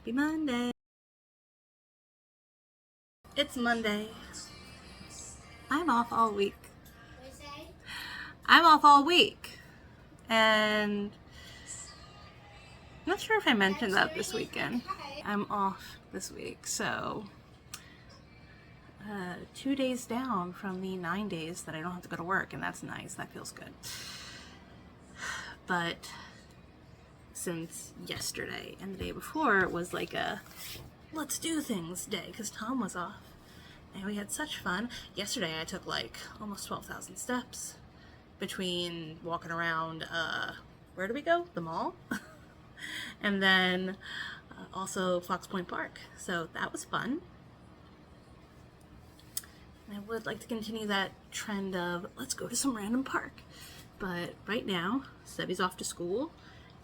Happy Monday. It's Monday. I'm off all week. I'm off all week. And I'm not sure if I mentioned that this weekend. I'm off this week, so 2 days down from the 9 days that I don't have to go to work, and that's nice. That feels good. But since yesterday and the day before it was like a let's do things day because Tom was off and we had such fun. Yesterday I took like almost 12,000 steps between walking around, where do we go? The mall? And then also Fox Point Park. So that was fun. And I would like to continue that trend of let's go to some random park. But right now, Sebby's off to school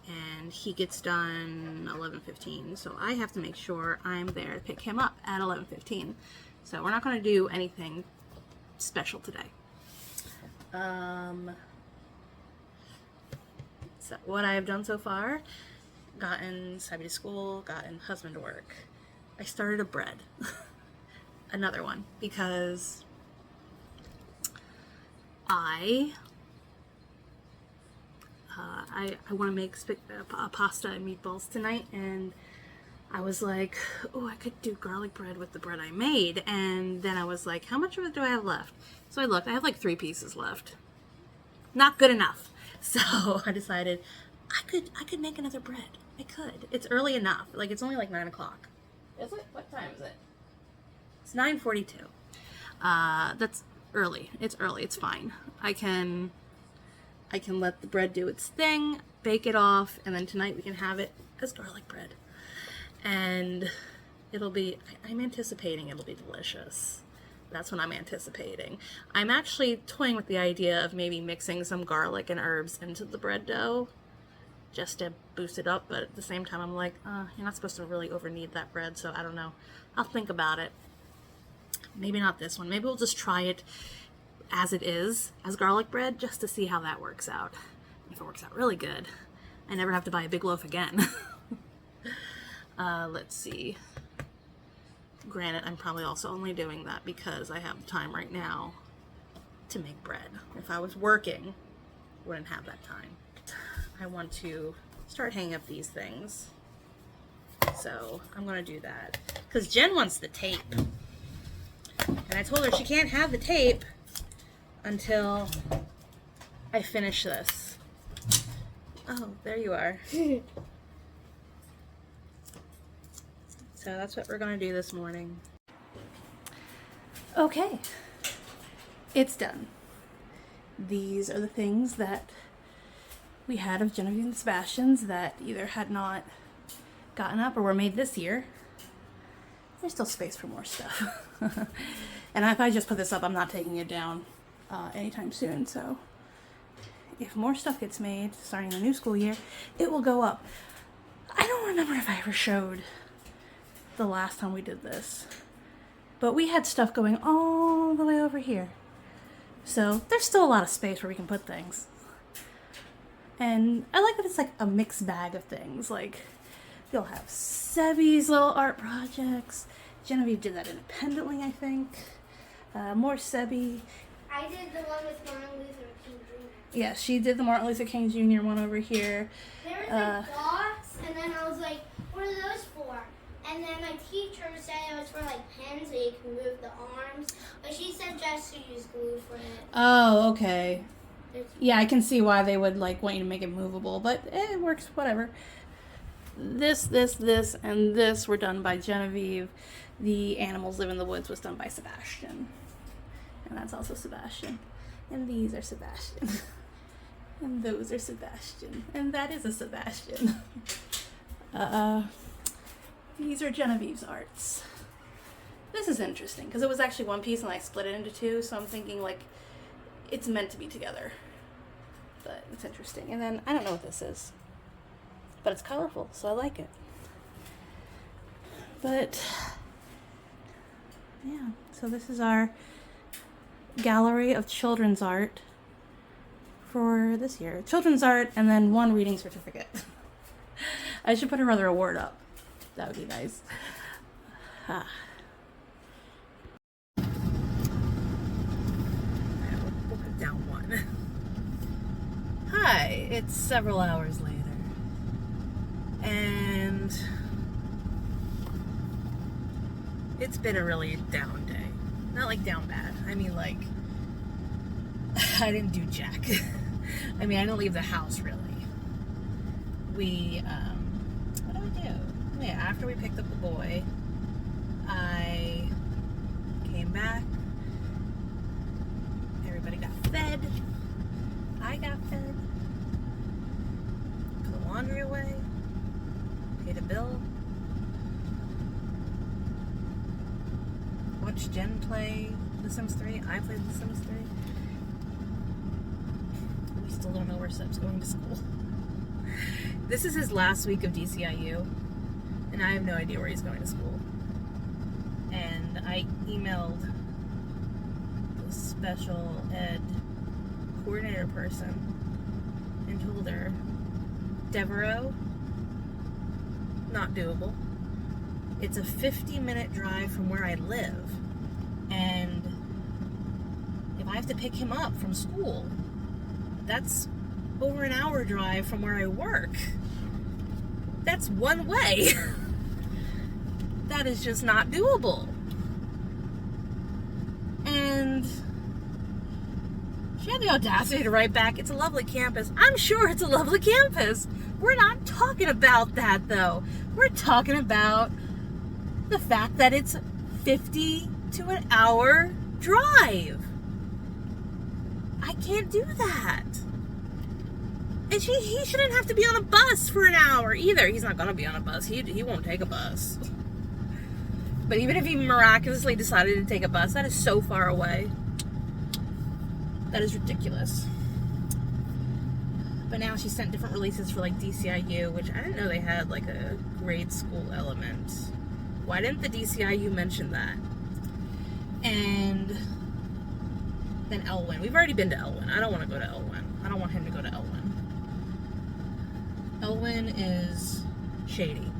and he gets done 11:15. So I have to make sure I'm there to pick him up at 11:15. So we're not going to do anything special today. So what I have done so far, gotten Sebby to school, gotten husband to work. I started a bread. Another one, because I want to make pasta and meatballs tonight, and I was like, oh, I could do garlic bread with the bread I made, and then I was like, how much of it do I have left? So I looked, I have like 3 pieces left. Not good enough. So I decided I could make another bread. I could. It's early enough. Like, it's only like 9 o'clock. Is it? What time is it? It's 9:42. That's early. It's early. It's fine. I can let the bread do its thing, bake it off, and then tonight we can have it as garlic bread. And I'm anticipating it'll be delicious. That's what I'm anticipating. I'm actually toying with the idea of maybe mixing some garlic and herbs into the bread dough just to boost it up, but at the same time I'm like, you're not supposed to really over-knead that bread, so I don't know. I'll think about it. Maybe not this one. Maybe we'll just try it as it is, as garlic bread, just to see how that works out. If it works out really good, I never have to buy a big loaf again. Let's see. Granted, I'm probably also only doing that because I have time right now to make bread. If I was working, I wouldn't have that time. I want to start hanging up these things. So I'm going to do that. Because Jen wants the tape. And I told her she can't have the tape until I finish this. Oh, there you are. So that's what we're going to do this morning. Okay. It's done. These are the things that we had of Genevieve and Sebastian's that either had not gotten up or were made this year. There's still space for more stuff. And if I just put this up, I'm not taking it down anytime soon. So if more stuff gets made starting the new school year, it will go up. I don't remember if I ever showed the last time we did this, but we had stuff going all the way over here. So there's still a lot of space where we can put things. And I like that it's like a mixed bag of things. Like, you'll have Sebby's little art projects. Genevieve did that independently, I think. More Sebby. I did the one with Martin Luther King Jr. Yeah, she did the Martin Luther King Jr. one over here. There was like dots, and then I was like, what are those for? And then my teacher said it was for like pens so you can move the arms. But she said just to use glue for it. Oh, okay. Yeah, I can see why they would like want you to make it movable, but it works, whatever. This, and this were done by Genevieve. The Animals Live in the Woods was done by Sebastian. And that's also Sebastian. And these are Sebastian. And those are Sebastian. And that is a Sebastian. These are Genevieve's arts. This is interesting, because it was actually one piece and I split it into 2, so I'm thinking like it's meant to be together. But it's interesting. And then I don't know what this is, but it's colorful, so I like it. But yeah, so this is our gallery of children's art for this year. Children's art and then 1 reading certificate. I should put another award up. That would be nice. Ah. We'll put down one. Hi, it's several hours later. And it's been a really down day. Not like down bad. I mean, like, I didn't do jack. I mean, I didn't leave the house, really. What did we do? Yeah, after we picked up the boy, I came back. Everybody got fed. I got fed. Put the laundry away. Paid a bill. Watched Jen play The Sims 3. I played The Sims 3. We still don't know where Seb's going to school. This is his last week of DCIU, and I have no idea where he's going to school. And I emailed the special ed coordinator person and told her, Devereaux, not doable. It's a 50-minute drive from where I live, and if I have to pick him up from school, that's over an hour drive from where I work. That's one way. That is just not doable. And she had the audacity to write back, it's a lovely campus. I'm sure it's a lovely campus. We're not talking about that, though. We're talking about the fact that it's 50 to an hour drive. I can't do that. And he shouldn't have to be on a bus for an hour either. He's not going to be on a bus. He won't take a bus. But even if he miraculously decided to take a bus, that is so far away. That is ridiculous. But now she sent different releases for like DCIU, which I didn't know they had like a grade school element. Why didn't the DCIU mention that? And then Elwyn. We've already been to Elwyn. I don't want to go to Elwyn. I don't want him to go to Elwyn. Elwyn is shady.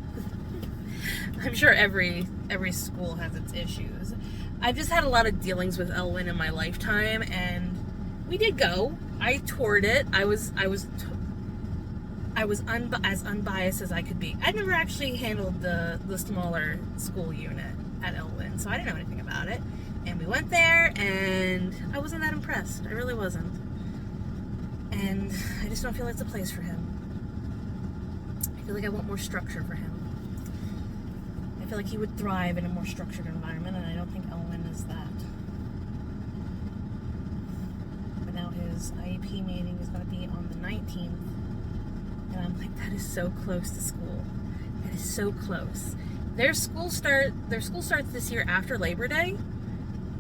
I'm sure every school has its issues. I've just had a lot of dealings with Elwyn in my lifetime, and we did go. I toured it. I was as unbiased as I could be. I never actually handled the smaller school unit at Elwyn, so I didn't know anything about it. And we went there, and I wasn't that impressed. I really wasn't. And I just don't feel it's a place for him. I feel like I want more structure for him. I feel like he would thrive in a more structured environment, and I don't think Elwyn is that. But now his IEP meeting is going to be on the 19th, and I'm like, that is so close to school. That is so close. Their school starts this year after Labor Day,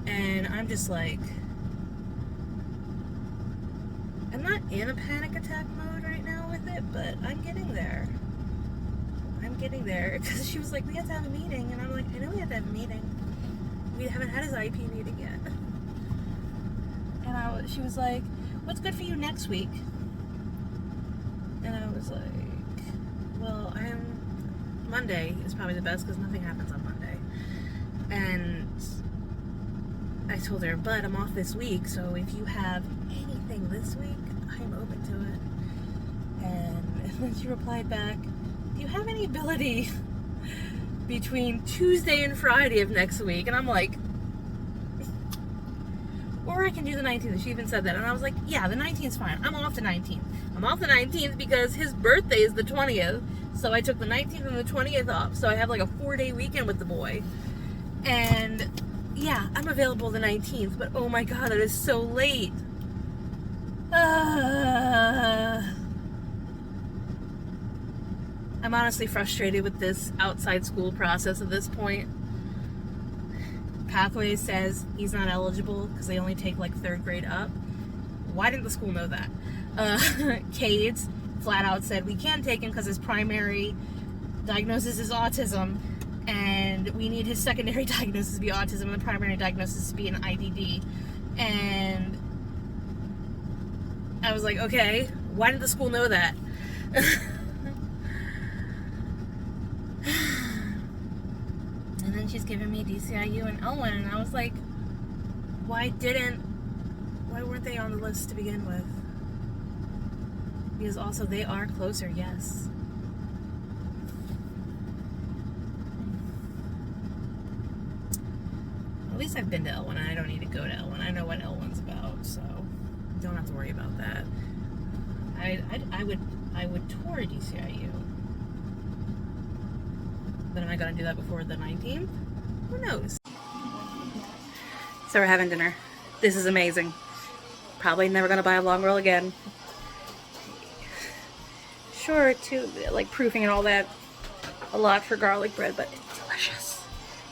and I'm just like, I'm not in a panic attack mode right now with it, but I'm getting there. I'm getting there, because she was like, we have to have a meeting, and I'm like, I know we have to have a meeting. We haven't had his IEP meeting yet. And she was like, what's good for you next week? And I was like, well, Monday is probably the best, because nothing happens on Monday. And I told her, but I'm off this week, so if you have anything this week, I'm open to it. And then she replied back, do you have any ability between Tuesday and Friday of next week? And I'm like, or I can do the 19th. She even said that. And I was like, yeah, the 19th is fine. I'm off the 19th. I'm off the 19th because his birthday is the 20th. So I took the 19th and the 20th off. So I have like a 4-day weekend with the boy. And yeah, I'm available the 19th. But oh my God, it is so late. I'm honestly frustrated with this outside school process at this point. Pathways says he's not eligible because they only take like 3rd grade up. Why didn't the school know that? Cades flat out said we can't take him because his primary diagnosis is autism, and we need his secondary diagnosis to be autism and the primary diagnosis to be an IDD. And I was like, okay, why did the school know that? then she's giving me DCIU and Elwyn, and I was like, why weren't they on the list to begin with? Because also they are closer, yes. At least I've been to Elwyn, and I don't need to go to Elwyn. I know what Elwyn's about, so don't have to worry about that. I would tour DCIU. But am I going to do that before the 19th? Who knows? So we're having dinner. This is amazing. Probably never going to buy a long roll again. Sure, too, like proofing and all that, a lot for garlic bread, but it's delicious.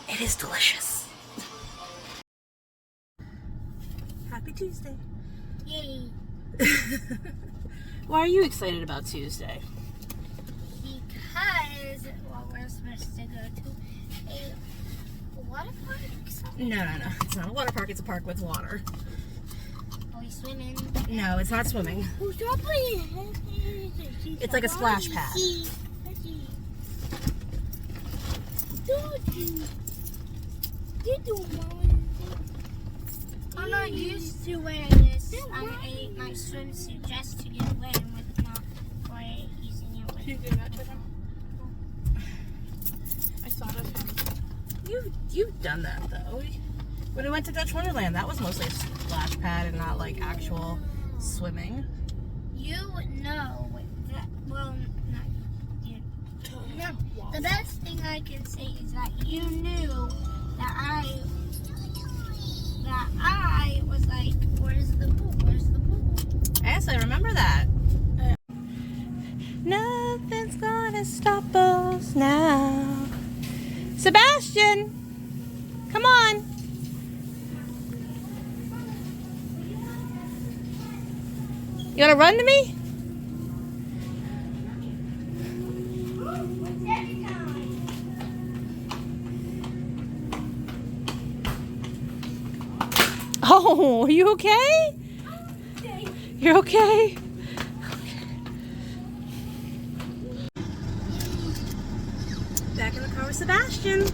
It is delicious. Happy Tuesday. Yay. Why are you excited about Tuesday? Because, well, we're supposed to go to a water park. No. It's not a water park. It's a park with water. Are we swimming? No, it's not swimming. It's like a splash pad. I'm not used to wearing this. My swimsuit just to get wet with not for using it with. Did you do that to them? I saw that. You've done that though. When we went to Dutch Wonderland, that was mostly a splash pad and not like actual swimming. You know that. Well, not you. No. The best thing I can say is that you knew that I was like, where's the pool? Where's the pool? Yes, I remember that. Nothing's gonna stop us now. Sebastian, come on. You wanna run to me? Oh, are you okay? You're okay? Back in the car with Sebastian.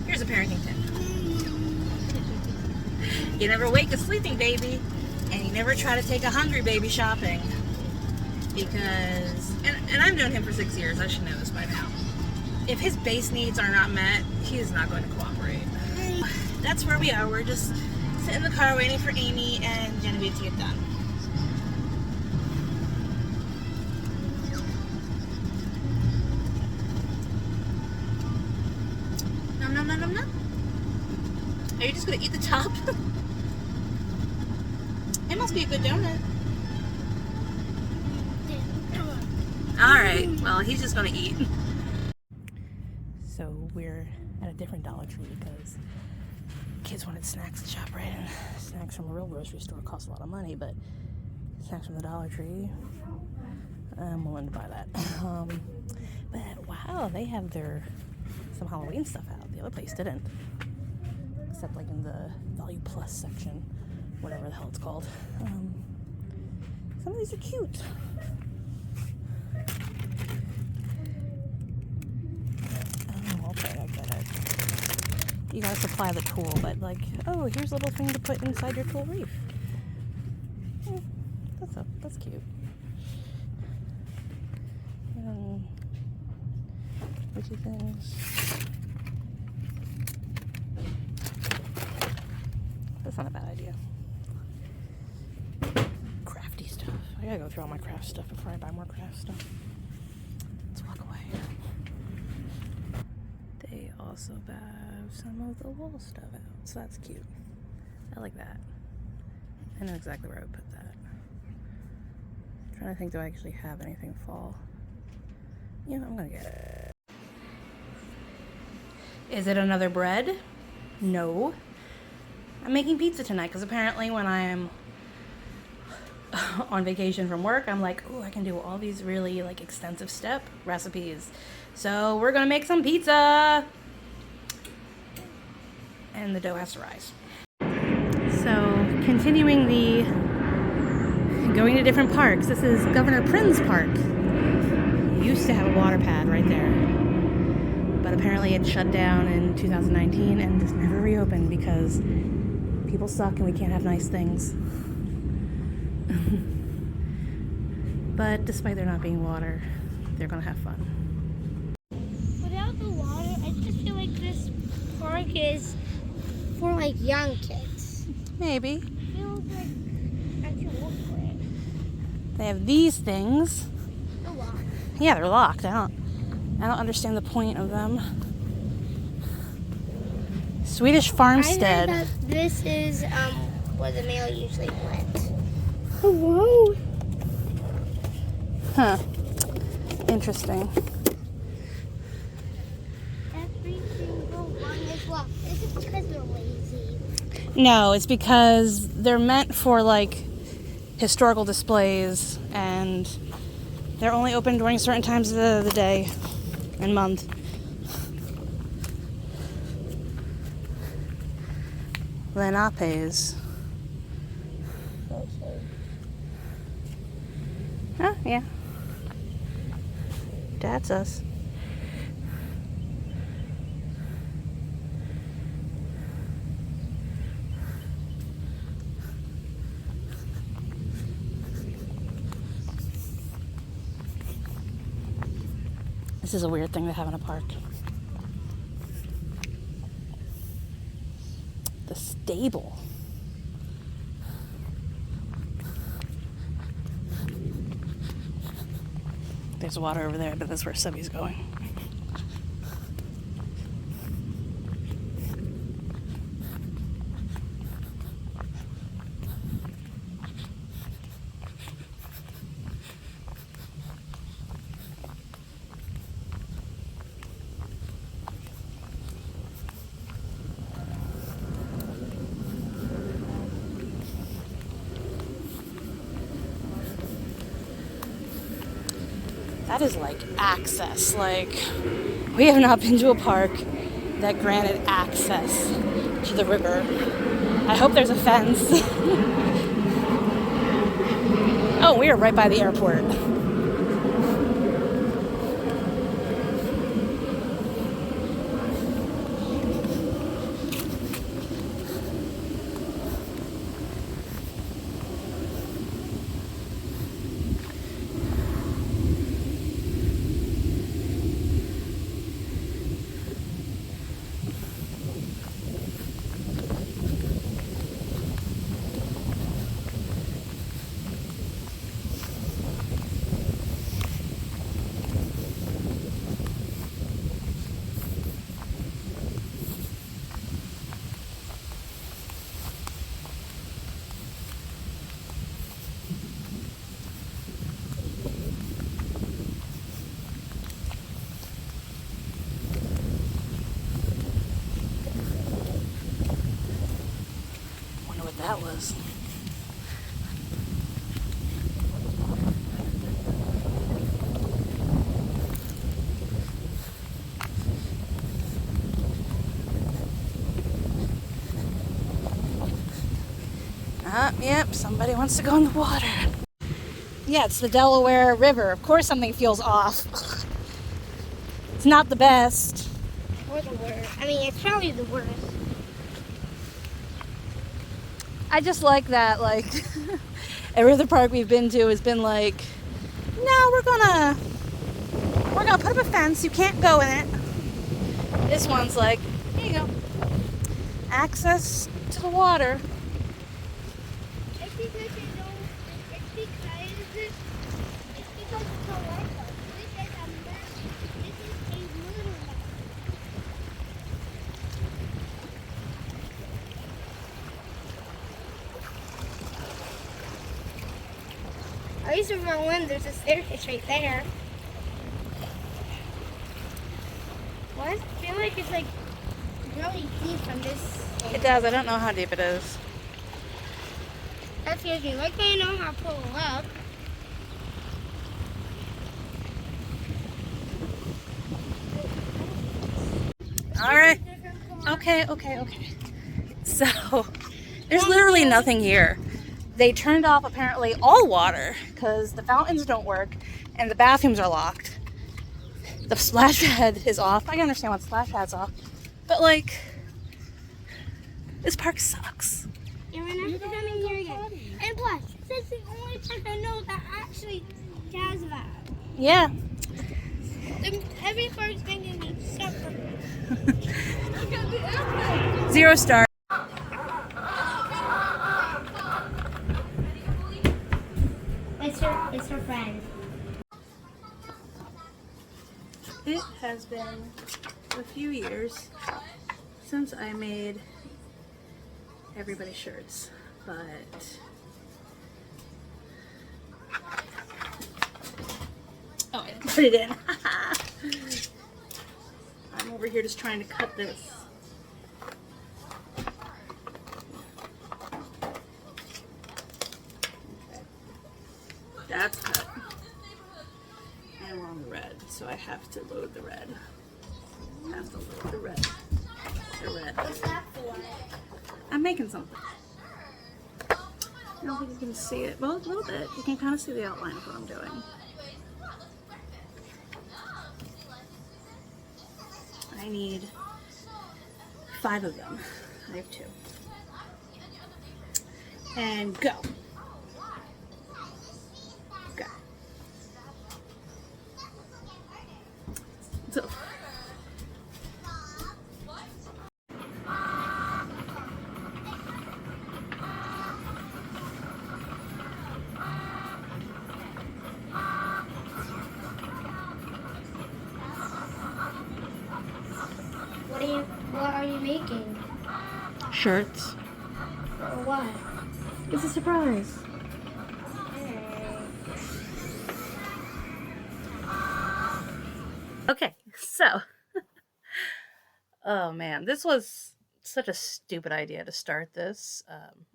Here's a parenting tip. You never wake a sleeping baby, and you never try to take a hungry baby shopping. Because, and I've known him for 6 years, I should know this by now. If his base needs are not met, he is not going to cooperate. That's where we are. We're just sitting in the car waiting for Amy and Genevieve to get done. Nom. Are you just going to eat the top? It must be a good donut. Alright, well, he's just going to eat. So we're at a different Dollar Tree because kids wanted snacks to shop, right? And snacks from a real grocery store cost a lot of money, but snacks from the Dollar Tree, I'm willing to buy that. But wow, they have some Halloween stuff out. The other place didn't, except like in the Value Plus section, whatever the hell it's called. Some of these are cute. Okay, I get it. You gotta supply the tool, but like, oh, here's a little thing to put inside your tool reef. That's cute. Witchy things. That's not a bad idea. Crafty stuff. I gotta go through all my craft stuff before I buy more craft stuff. Let's walk away. They also have some of the wool stuff out, so that's cute. I like that. I know exactly where I would put that. I'm trying to think, do I actually have anything fall? Yeah, I'm gonna get it. Is it another bread? No. I'm making pizza tonight because apparently when I am on vacation from work, I'm like, oh, I can do all these really like extensive step recipes. So we're gonna make some pizza. And the dough has to rise. So continuing the Going to different parks. This is Governor Prince Park. Used to have a water pad right there. But apparently it shut down in 2019 and just never reopened because people suck and we can't have nice things. But despite there not being water, they're gonna have fun. Without the water, I just feel like this park is for like young kids. Maybe. It feels like I can walk for it. They have these things. A lot. Yeah, they're locked. I don't understand the point of them. Swedish farmstead. I heard that this is where the mail usually went. Hello. Huh. Interesting. Every single one is locked. Is it because they're lazy? No, it's because they're meant for like historical displays and they're only open during certain times of the day and month. Lenapes. Oh, yeah. That's us. This is a weird thing to have in a park. The stable. There's water over there, but that's where Subby's going. That is like access. Like, we have not been to a park that granted access to the river. I hope there's a fence. Oh, we are right by the airport. That was. Yep, somebody wants to go in the water. Yeah, it's the Delaware River. Of course something feels off. It's not the best. Or the worst. I mean, it's probably the worst. I just like that, like, every other park we've been to has been like, no, we're gonna put up a fence, you can't go in it. This one's like, here you go. Access to the water. It's because it's a water park. This is a little mess. I used to remember when there's a staircase right there. What? I feel like it's like really deep from this. It does, I don't know how deep it is. That scares me. Like I know how to pull up. All right. Okay. So, there's literally nothing here. they turned off apparently all water because the fountains don't work and the bathrooms are locked. The splash pad is off. I can understand why the splash pad's off. But like, this park sucks. And we're never coming here again. And plus, this is the only park I know that actually has that. Yeah. Every park's been gonna be separate. 0 star. It's her friend. It has been a few years since I made everybody's shirts, but oh, I didn't put it in. I'm over here just trying to cut this. Okay. That's cut. And we're on the red, so I have to load the red. Have to load the red. The red. What's that for? I'm making something. I don't think you can see it. Well, a little bit. You can kind of see the outline of what I'm doing. I need 5 of them. I have 2. And go. Go. So. What are you making? Shirts. For what? It's a surprise. Okay, so. Oh man, this was such a stupid idea to start this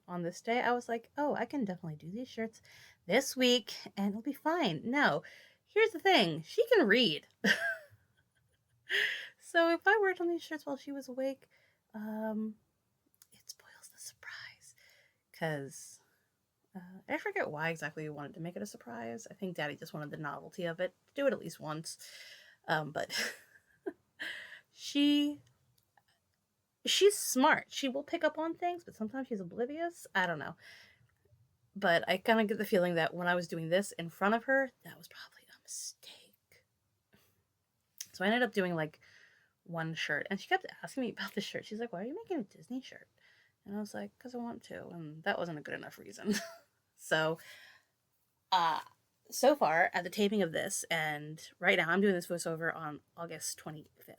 on this day. I was like, oh, I can definitely do these shirts this week and it'll be fine. No, here's the thing. She can read. So if I worked on these shirts while she was awake, it spoils the surprise. Because I forget why exactly we wanted to make it a surprise. I think Daddy just wanted the novelty of it. Do it at least once. But she's smart. She will pick up on things, but sometimes she's oblivious. I don't know. But I kind of get the feeling that when I was doing this in front of her, that was probably a mistake. So I ended up doing like one shirt, and she kept asking me about the shirt. She's like, why are you making a Disney shirt? And I was like, because I want to, and that wasn't a good enough reason. So so far at the taping of this, and right now I'm doing this voiceover on August 25th.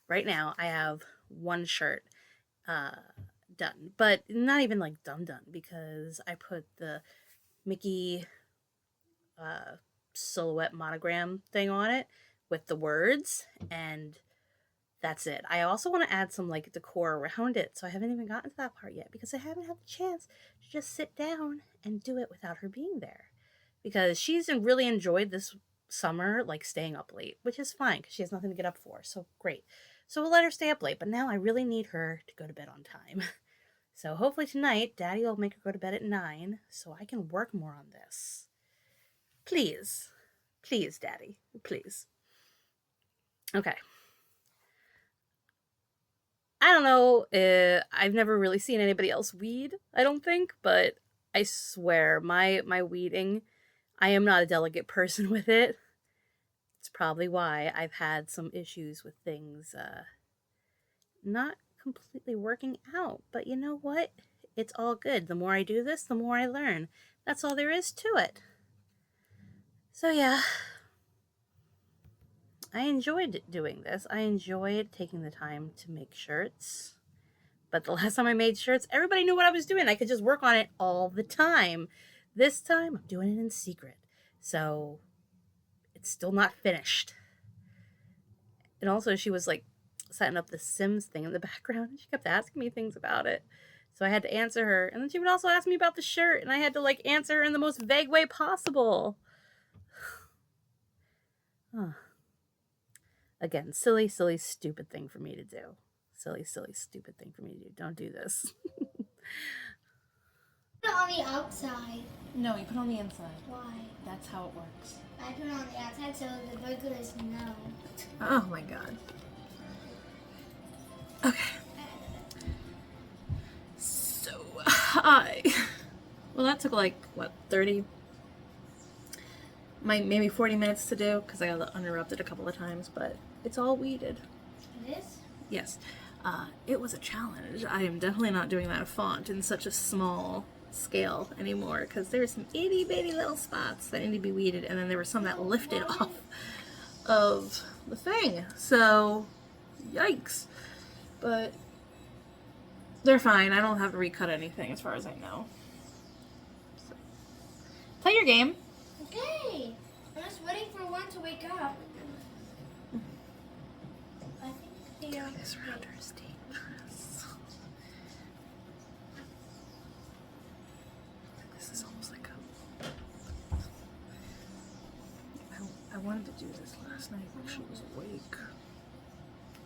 Right now I have one shirt done, but not even like done because I put the Mickey silhouette monogram thing on it with the words, and that's it. I also want to add some like decor around it, so I haven't even gotten to that part yet because I haven't had the chance to just sit down and do it without her being there. Because she's really enjoyed this summer, like staying up late, which is fine because she has nothing to get up for. So great. So we'll let her stay up late, but now I really need her to go to bed on time. So hopefully tonight, Daddy will make her go to bed at 9 so I can work more on this. Please. Please, Daddy. Please. Okay. I don't know. I've never really seen anybody else weed, I don't think, but I swear my weeding, I am not a delicate person with it. It's probably why I've had some issues with things not completely working out. But you know what? It's all good. The more I do this, the more I learn. That's all there is to it. So yeah, I enjoyed doing this. I enjoyed taking the time to make shirts. But the last time I made shirts, everybody knew what I was doing. I could just work on it all the time. This time, I'm doing it in secret. So it's still not finished. And also, she was like setting up the Sims thing in the background. And she kept asking me things about it. So I had to answer her. And then she would also ask me about the shirt. And I had to like answer her in the most vague way possible. Again, silly, stupid thing for me to do. Silly, stupid thing for me to do. Don't do this. Put it on the outside. No, you put it on the inside. Why? That's how it works. I put it on the outside so the burglars know. Oh my god. Okay. So well, that took like what, 30, maybe 40 minutes to do because I got interrupted a couple of times, but it's all weeded. It is? Yes. It was a challenge. I am definitely not doing that font in such a small scale anymore because there were some itty bitty little spots that need to be weeded, and then there were some that lifted off of the thing. So, yikes. But they're fine. I don't have to recut anything as far as I know. So. Play your game. Okay. I'm just waiting for one to wake up. I think they are. This router is dangerous. This is almost like I wanted to do this last night when she was awake.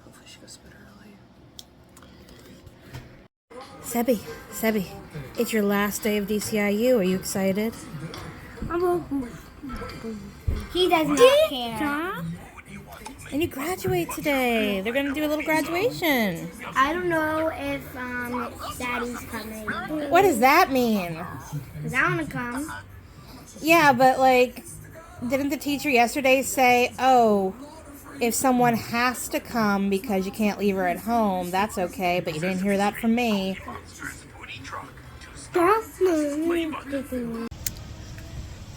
Hopefully she goes to bed early. Sebi, it's your last day of DCIU. Are you excited? He does not care. And you graduate today. They're gonna do a little graduation. I don't know if Daddy's coming. What does that mean? Cause I wanna come. Yeah, but like, didn't the teacher yesterday say, oh, if someone has to come because you can't leave her at home, that's okay, but you didn't hear that from me.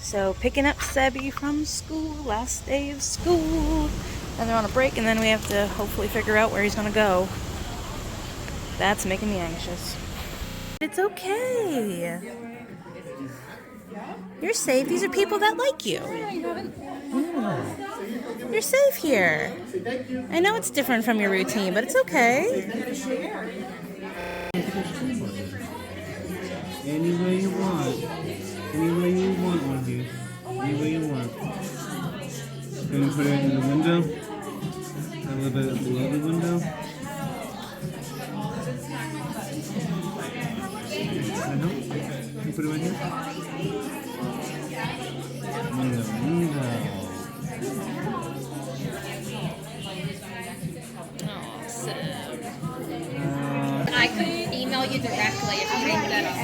So picking up Sebi from school, last day of school. And they're on a break, and then we have to hopefully figure out where he's gonna go. That's making me anxious. It's okay. You're safe. These are people that like you. You're safe here. I know it's different from your routine, but it's okay. Any way you want. Any way you want on you. Any way you want. Can you put it in the window? A little bit below the window. I know. Can you put it right here? Window. Oh, so. I could email you directly if you bring that up.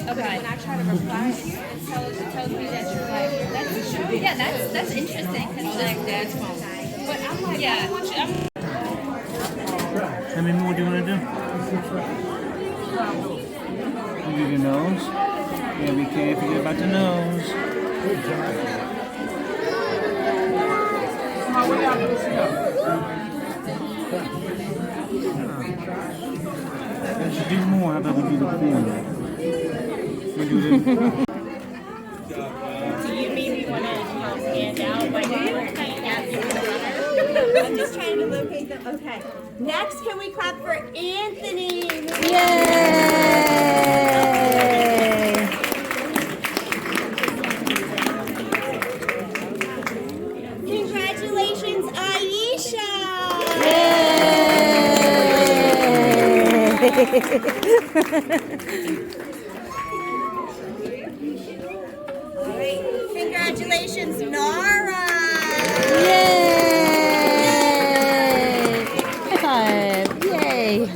Okay. When I try to reply to you, it tells me that you're like, that's interesting. Cause like Dad's phone. But I'm like, yeah. How many more do you want to do? You do the nose. Yeah, be careful about the nose. I should do more. How about we do the corner? We do this. Do you maybe want to stand out like I'm just trying to locate them. Okay. Next, can we clap for Anthony? Yay! Congratulations, Aisha! All right. Congratulations, Nora! Yay! High five! Yay! All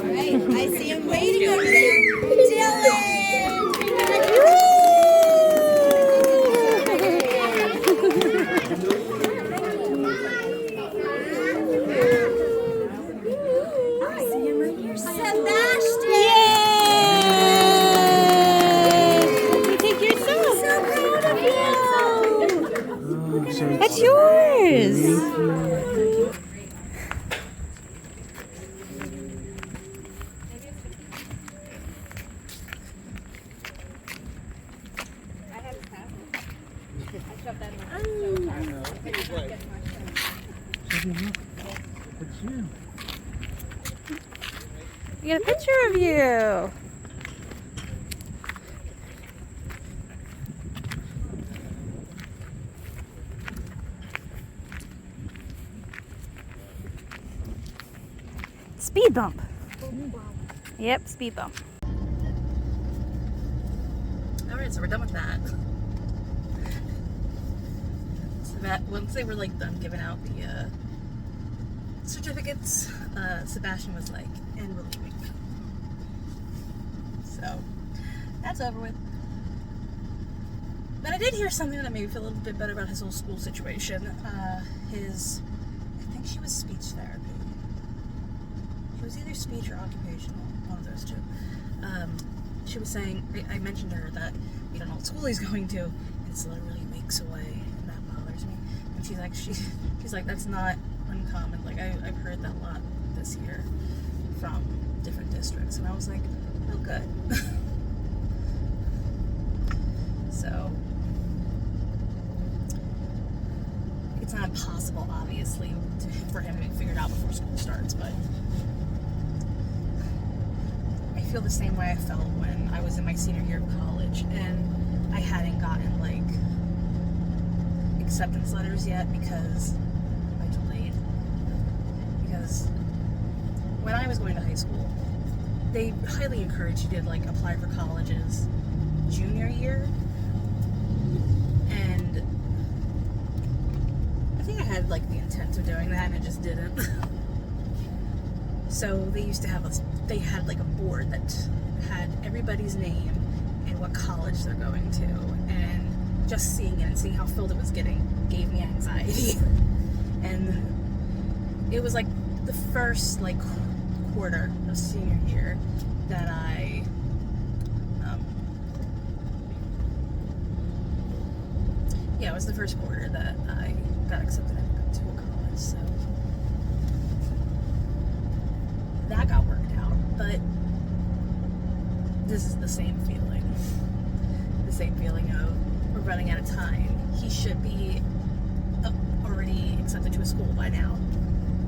right. I see him waiting over there. Dylan! I see him right here. Sebastian! Yay! You take yourself. So proud of you! That's yours. It's you. We got a picture of you. Speed bump. Yep, speed bump. Alright, so we're done with that. So that once they were like done giving out the certificates, Sebastian was like, and we're leaving. So that's over with. But I did hear something that made me feel a little bit better about his whole school situation. I think she was speech therapy. She was either speech or occupational, one of those two. She was saying, I mentioned to her that we don't know what school he's going to, and it's literally weeks away, and that bothers me. And she's like, she's like, that's not uncommon. Like I've heard that a lot this year from different districts, and I was like, oh, good. So it's not impossible, obviously, for him to be figured out before school starts, but I feel the same way I felt when I was in my senior year of college and I hadn't gotten like acceptance letters yet because I delayed. Because when I was going to high school, they highly encouraged you to like apply for colleges junior year, and I think I had like the intent of doing that and I just didn't. So they used to have they had like a board that had everybody's name and what college they're going to, and just seeing it and seeing how filled it was getting gave me anxiety. And it was like the first like quarter of senior year that I it was the first quarter that I got accepted into a college, so that got worked out. But this is the same feeling of we're running out of time. He should be already accepted to a school by now.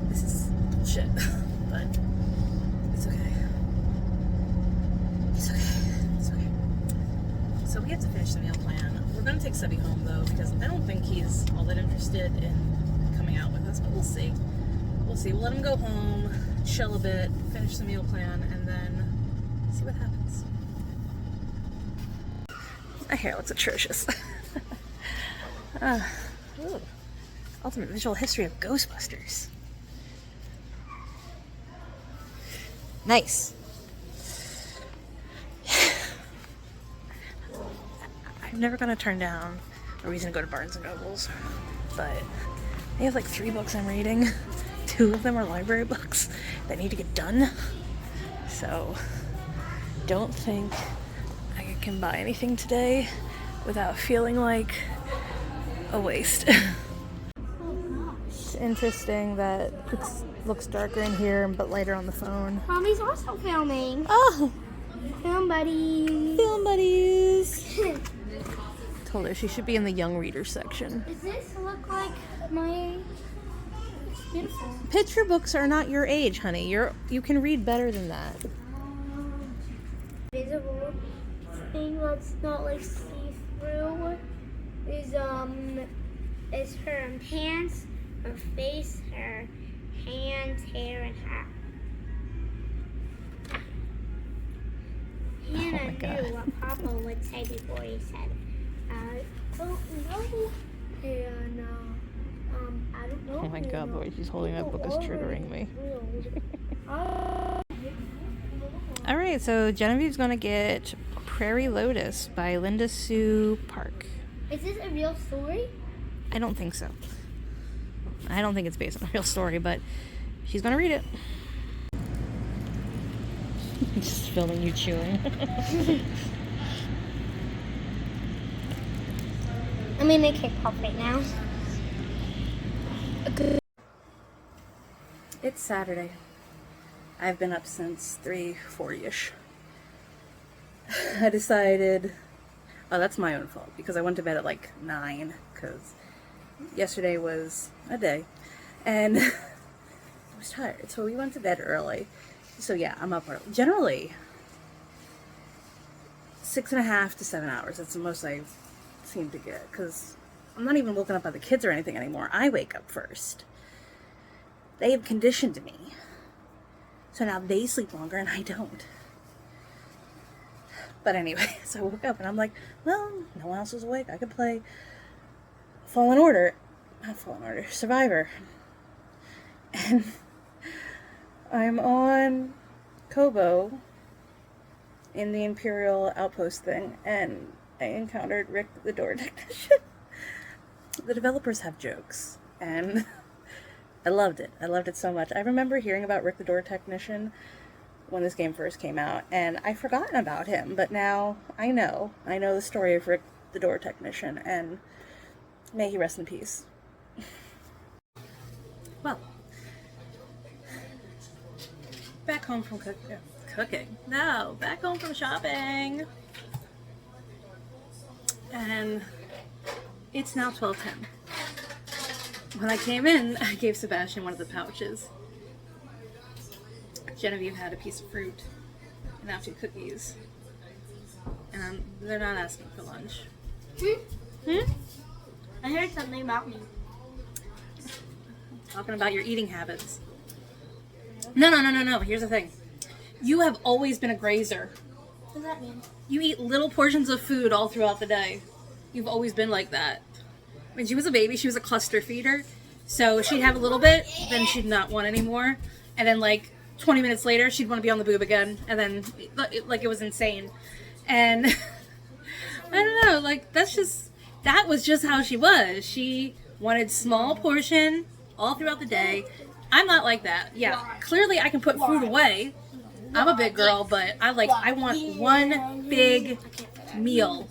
This is bullshit, but it's okay. It's okay. So we have to finish the meal plan. We're gonna take Sebby home though, because I don't think he's all that interested in coming out with us, but we'll see. We'll let him go home, chill a bit, finish the meal plan, and then see what happens. My hair looks atrocious. Ooh. Ultimate visual history of Ghostbusters. Nice. I'm never gonna turn down a reason to go to Barnes and Nobles, but they have like 3 books I'm reading. 2 of them are library books that need to get done. So don't think I can buy anything today without feeling like a waste. It's interesting that it looks darker in here but lighter on the phone. Mommy's also filming. Oh! Film buddies. Film buddies! Told her she should be in the young reader section. Does this look like my... It's beautiful. Picture books are not your age, honey. You can read better than that. Visible thing that's not like see-through is her pants, her face, her hands, hair, and hat. Hannah knew what Papa would say before he said, I don't know. And I don't know. Oh my god, the way she's holding that book is triggering me. Alright, so Genevieve's gonna get Prairie Lotus by Linda Sue Park. Is this a real story? I don't think so. I don't think it's based on a real story, but she's gonna read it. Just filming you chewing. I'm in a kick pop right now. It's Saturday. I've been up since 3:40ish. I decided, oh, that's my own fault because I went to bed at like 9 because yesterday was a day and I was tired, so we went to bed early. So yeah, I'm up early. Generally 6.5 to 7 hours. That's the most I seem to get because I'm not even woken up by the kids or anything anymore. I wake up first. They have conditioned me. So now they sleep longer and I don't. But anyway, so I woke up and I'm like, well, no one else was awake. I could play Survivor. And I'm on Kobo in the Imperial Outpost thing, and I encountered Rick the door technician. The developers have jokes, and I loved it. I loved it so much. I remember hearing about Rick the door technician when this game first came out, and I'd forgotten about him, but now I know the story of Rick the door technician, and may he rest in peace. Well, back home from cooking. No, back home from shopping. And it's now 12:10. When I came in, I gave Sebastian one of the pouches. Genevieve had a piece of fruit and now 2 cookies. And they're not asking for lunch. I heard something about me. Talking about your eating habits. No. Here's the thing. You have always been a grazer. What does that mean? You eat little portions of food all throughout the day. You've always been like that. When she was a baby, she was a cluster feeder. So she'd have a little bit, then she'd not want any more. And then like 20 minutes later, she'd want to be on the boob again. And then it was insane. And I don't know, like that was just how she was. She wanted small portion all throughout the day. I'm not like that. Yeah, clearly I can put food away. I'm a big girl, but I want one big meal.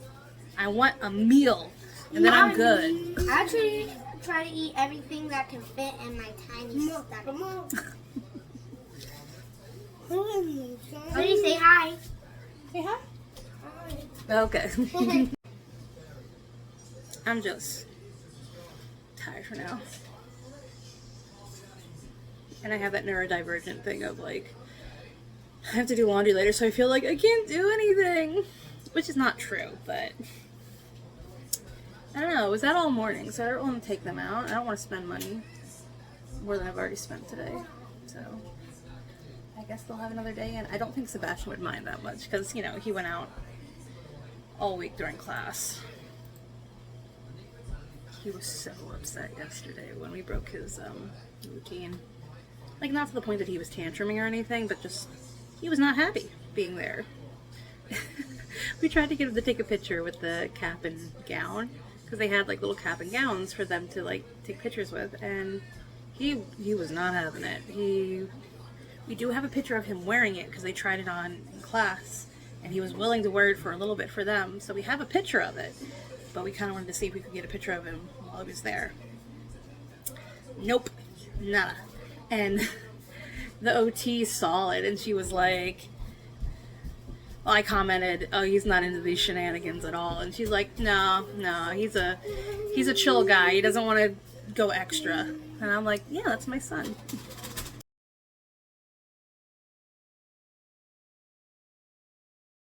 I want a meal, and then I'm good. I actually try to eat everything that can fit in my tiny stomach. Somebody say hi. Say hi. Okay. I'm just tired for now. And I have that neurodivergent thing of like, I have to do laundry later, so I feel like I can't do anything. Which is not true, but I don't know. It was that all morning, so I don't want to take them out. I don't want to spend money more than I've already spent today. So I guess they'll have another day, and I don't think Sebastian would mind that much because, you know, he went out all week during class. He was so upset yesterday when we broke his routine. Like, not to the point that he was tantruming or anything, but just, he was not happy being there. We tried to get him to take a picture with the cap and gown, because they had, like, little cap and gowns for them to, like, take pictures with, and he was not having it. We do have a picture of him wearing it, because they tried it on in class, and he was willing to wear it for a little bit for them, so we have a picture of it, but we kind of wanted to see if we could get a picture of him while he was there. Nope. Nada. And the OT saw it, and she was like, well, I commented, oh, he's not into these shenanigans at all. And she's like, no, he's a chill guy. He doesn't want to go extra. And I'm like, yeah, that's my son.